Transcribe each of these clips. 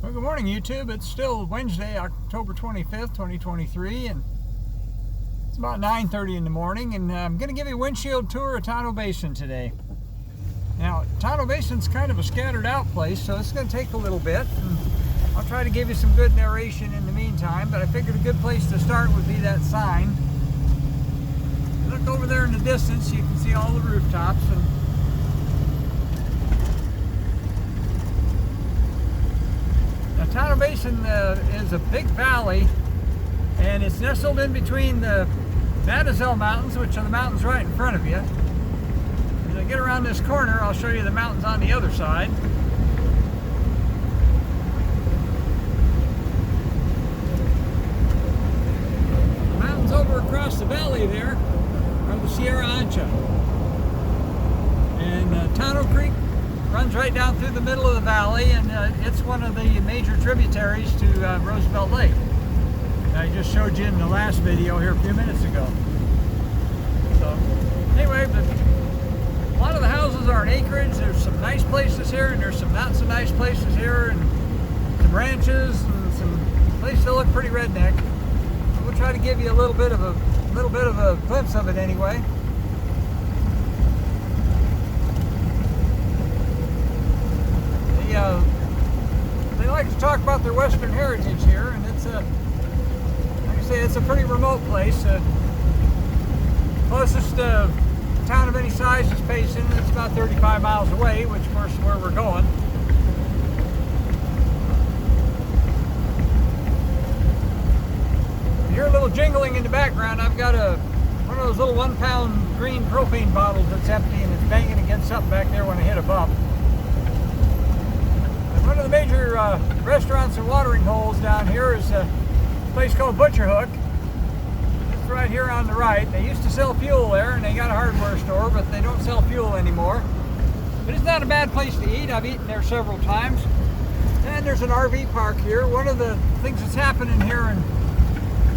Well, good morning, YouTube. It's still Wednesday, October 25th, 2023, and it's about 9:30 in the morning, and I'm going to give you a windshield tour of Tonto Basin today. Now, Tonto Basin's kind of a scattered out place, so it's going to take a little bit, and I'll try to give you some good narration in the meantime, but I figured a good place to start would be that sign. Look over there in the distance, you can see all the rooftops, and Tonto Basin is a big valley, and it's nestled in between the Madazelle Mountains, which are the mountains right in front of you. As I get around this corner, I'll show you the mountains on the other side. The mountains over across the valley there are the Sierra Ancha. And Tonto Creek runs right down through the middle of the valley, and it's one of the major tributaries to Roosevelt Lake. I just showed you in the last video here a few minutes ago. So anyway, but a lot of the houses are in acreage. There's some nice places here, and there's some not so nice places here, and some ranches and some places that look pretty redneck. We'll try to give you a little bit of a glimpse of it anyway. They like to talk about their Western heritage here, and it's like I say, it's a pretty remote place. Closest town of any size is Payson. It's about 35 miles away, which of course is where we're going. You hear a little jingling in the background. I've got one of those little 1-pound green propane bottles that's empty, and it's banging against something back there when I hit a bump. One of the major restaurants and watering holes down here is a place called Butcher Hook. It's right here on the right. They used to sell fuel there, and they got a hardware store, but they don't sell fuel anymore. But it's not a bad place to eat. I've eaten there several times. And there's an RV park here. One of the things that's happening here in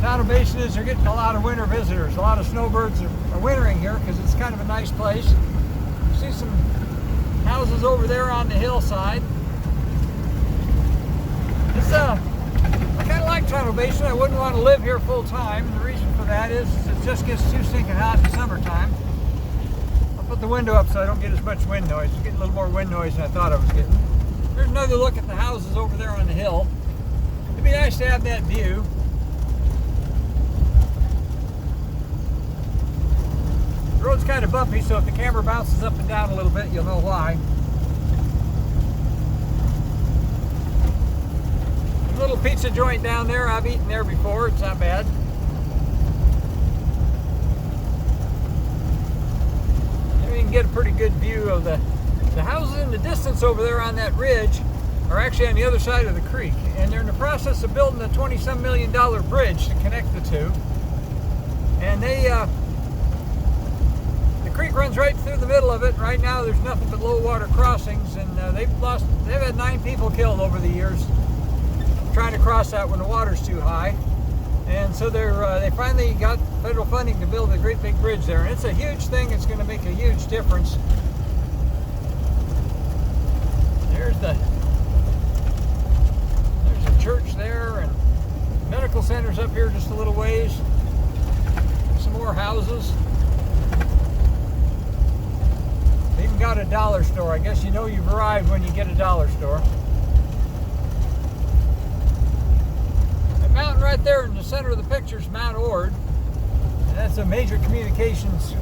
Tonto Basin is they're getting a lot of winter visitors. A lot of snowbirds are wintering here because it's kind of a nice place. You see some houses over there on the hillside. I kind of like Tonto Basin. I wouldn't want to live here full time. The reason for that is it just gets too stinking hot in the summertime. I'll put the window up so I don't get as much wind noise. I'm getting a little more wind noise than I thought I was getting. There's another look at the houses over there on the hill. It'd be nice to have that view. The road's kind of bumpy, so if the camera bounces up and down a little bit, you'll know why. Little pizza joint down there. I've eaten there before. It's not bad. Maybe you can get a pretty good view of the houses in the distance over there on that ridge are actually on the other side of the creek, and they're in the process of building a $20-some million bridge to connect the two. And the creek runs right through the middle of it. Right now there's nothing but low water crossings, and they've had 9 people killed over the years trying to cross that when the water's too high. And so they finally got federal funding to build a great big bridge there, and it's a huge thing. It's going to make a huge difference. There's a church there, and medical center's up here just a little ways. Some more houses. They even got a dollar store. I guess you know you've arrived when you get a dollar store. Mountain right there in the center of the picture is Mount Ord, and that's a major communications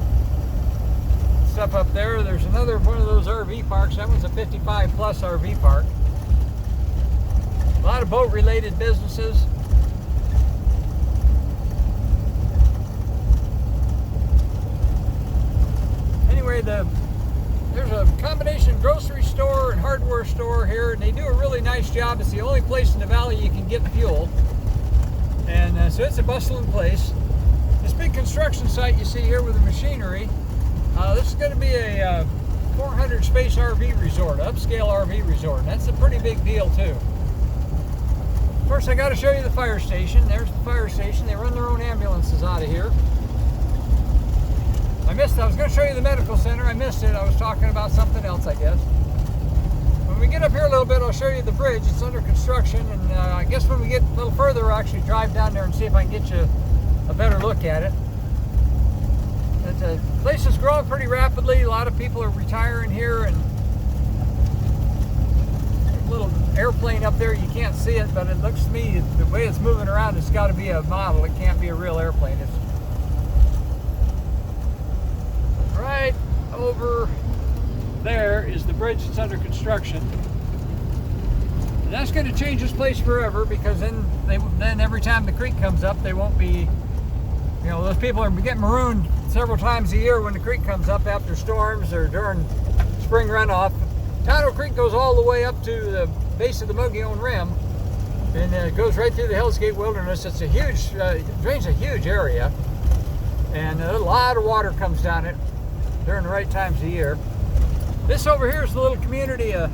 stuff up there. There's another one of those RV parks. That one's a 55-plus RV park. A lot of boat-related businesses. Anyway, there's a combination grocery store and hardware store here, and they do a really nice job. It's the only place in the valley you can get fuel. And so it's a bustling place. This big construction site you see here with the machinery, this is going to be a 400-space RV resort, upscale RV resort. And that's a pretty big deal too. Of course, I got to show you the fire station. There's the fire station. They run their own ambulances out of here. I was going to show you the medical center. I missed it. I was talking about something else, I guess. when we get up here a little bit, I'll show you the bridge. It's under construction, and I guess when we get a little further, I'll actually drive down there and see if I can get you a better look at it. The place is growing pretty rapidly. A lot of people are retiring here, and there's a little airplane up there. You can't see it, but it looks to me, the way it's moving around, it's got to be a model. It can't be a real airplane. It's right over there is the bridge that's under construction. And that's going to change this place forever, because then every time the creek comes up, they won't be, you know, those people are getting marooned several times a year when the creek comes up after storms or during spring runoff. Tonto Creek goes all the way up to the base of the Mogollon Rim, and it goes right through the Hell's Gate Wilderness. It's a huge, drains a huge area, and a lot of water comes down it during the right times of the year. This over here is the little community of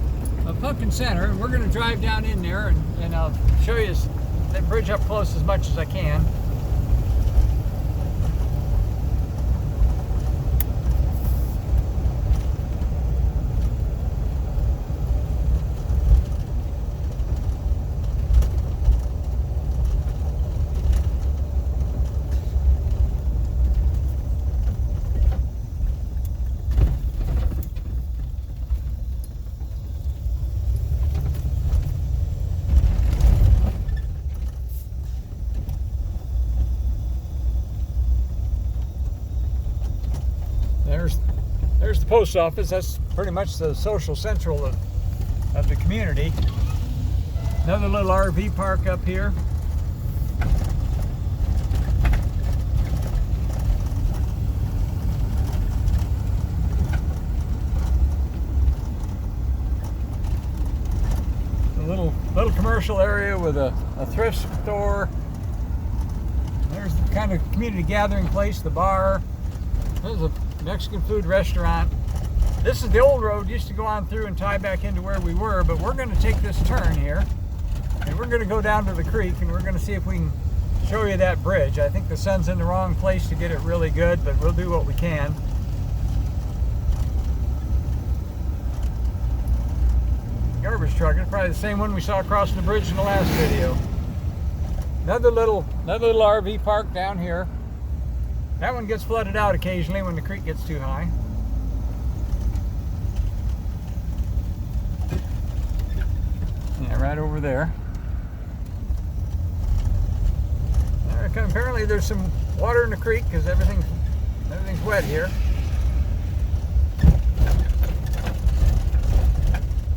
Pumpkin Center, and we're going to drive down in there, and I'll show you that bridge up close as much as I can. There's the post office. That's pretty much the social central of the community. Another little RV park up here. A little commercial area with a thrift store. There's the kind of community gathering place, the bar. There's a Mexican food restaurant. This is the old road, used to go on through and tie back into where we were, but we're going to take this turn here, and we're going to go down to the creek, and we're going to see if we can show you that bridge. I think the sun's in the wrong place to get it really good, but we'll do what we can. Garbage truck, it's probably the same one we saw across the bridge in the last video. Another little RV park down here. That one gets flooded out occasionally when the creek gets too high. Yeah, right over there. Apparently there's some water in the creek because everything's wet here.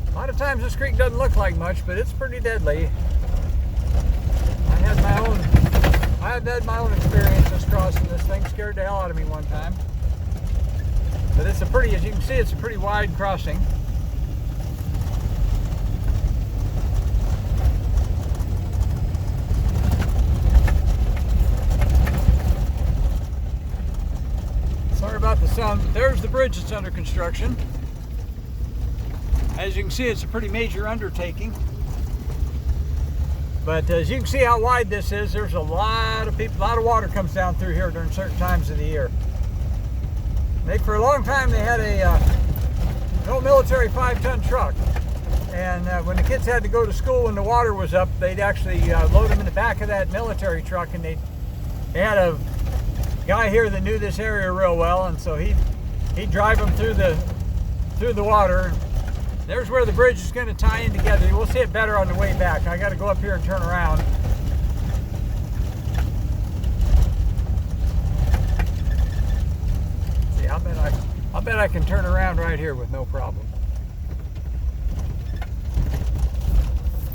A lot of times this creek doesn't look like much, but it's pretty deadly. I had my own experiences crossing this thing. Scared the hell out of me one time. But it's as you can see, it's a pretty wide crossing. Sorry about the sound. There's the bridge that's under construction. As you can see, it's a pretty major undertaking. But as you can see how wide this is, there's a lot of people, a lot of water comes down through here during certain times of the year. For a long time they had an old military 5-ton truck, and when the kids had to go to school when the water was up, they'd actually load them in the back of that military truck, and they had a guy here that knew this area real well, and so he'd drive them through the water. There's where the bridge is going to tie in together. We'll see it better on the way back. I got to go up here and turn around. See, I'll bet I can turn around right here with no problem.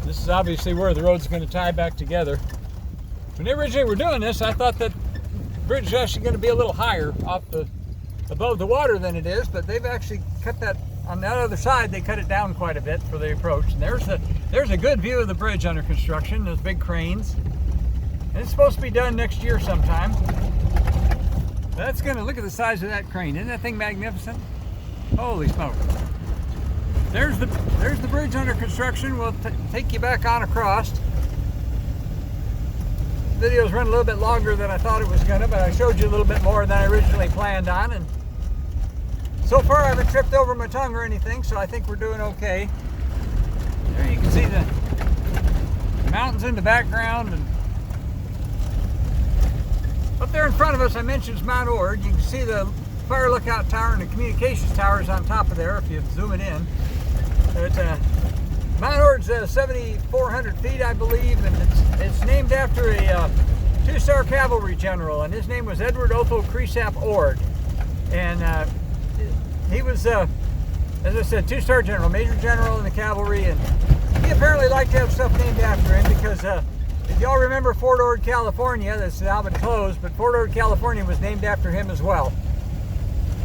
This is obviously where the road's going to tie back together. When they originally were doing this, I thought that the bridge is actually going to be a little higher above the water than it is, but they've actually cut that. On that other side, they cut it down quite a bit for the approach. And there's a good view of the bridge under construction, those big cranes. And it's supposed to be done next year sometime. That's gonna, look at the size of that crane. Isn't that thing magnificent? Holy smoke. There's the bridge under construction. We'll take you back on across. The video's run a little bit longer than I thought it was gonna, but I showed you a little bit more than I originally planned on. And so far I haven't tripped over my tongue or anything, so I think we're doing okay. There you can see the mountains in the background, and up there in front of us, I mentioned, is Mount Ord. You can see the fire lookout tower and the communications towers on top of there if you zoom it in. But, Mount Ord's 7,400 feet, I believe, and it's named after a two-star cavalry general, and his name was Edward Otho Cresap Ord. And he was, as I said, two-star general, major general in the cavalry, and he apparently liked to have stuff named after him because if y'all remember Fort Ord, California, that's now been closed, but Fort Ord, California was named after him as well.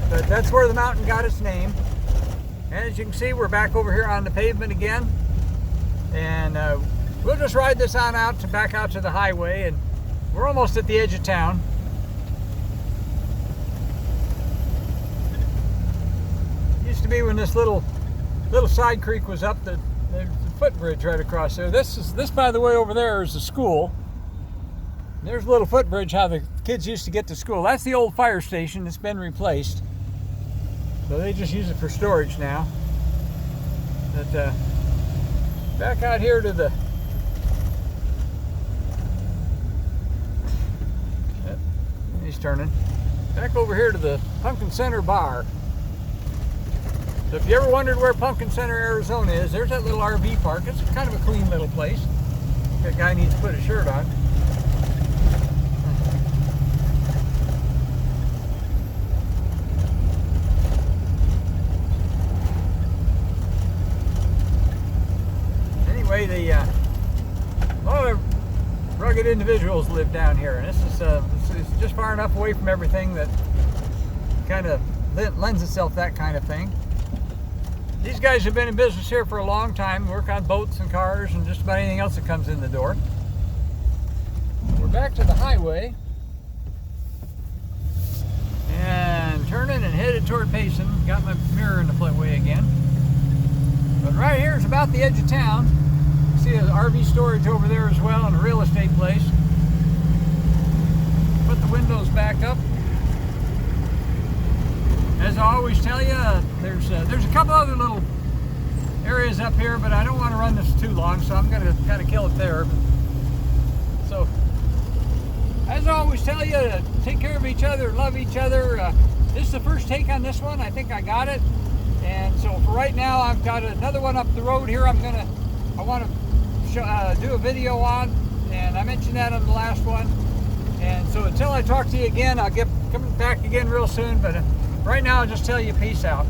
But that's where the mountain got its name. And as you can see, we're back over here on the pavement again. And we'll just ride this on out to back out to the highway, and we're almost at the edge of town. Used to be when this little side creek was up, there's a footbridge right across there. This by the way over there is the school. There's a little footbridge how the kids used to get to school. That's the old fire station. It's been replaced, so they just use it for storage now. But back out here to the he's turning back over here to the Pumpkin Center Bar. So if you ever wondered where Pumpkin Center, Arizona is, there's that little RV park. It's kind of a clean little place. That guy needs to put his shirt on. Anyway, a lot of rugged individuals live down here, and this is just far enough away from everything that kind of lends itself that kind of thing. These guys have been in business here for a long time, work on boats and cars and just about anything else that comes in the door. We're back to the highway and turning and headed toward Payson. Got my mirror in the way again. But right here is about the edge of town. See an RV storage over there as well, and a real estate place. Put the windows back up. As I always tell you, there's a couple other little areas up here, but I don't want to run this too long, so I'm going to kind of kill it there. So, as I always tell you, take care of each other, love each other. This is the first take on this one. I think I got it. And so for right now, I've got another one up the road here. I want to do a video on, and I mentioned that on the last one. And so until I talk to you again, I'll get coming back again real soon. But right now, I'll just tell you peace out.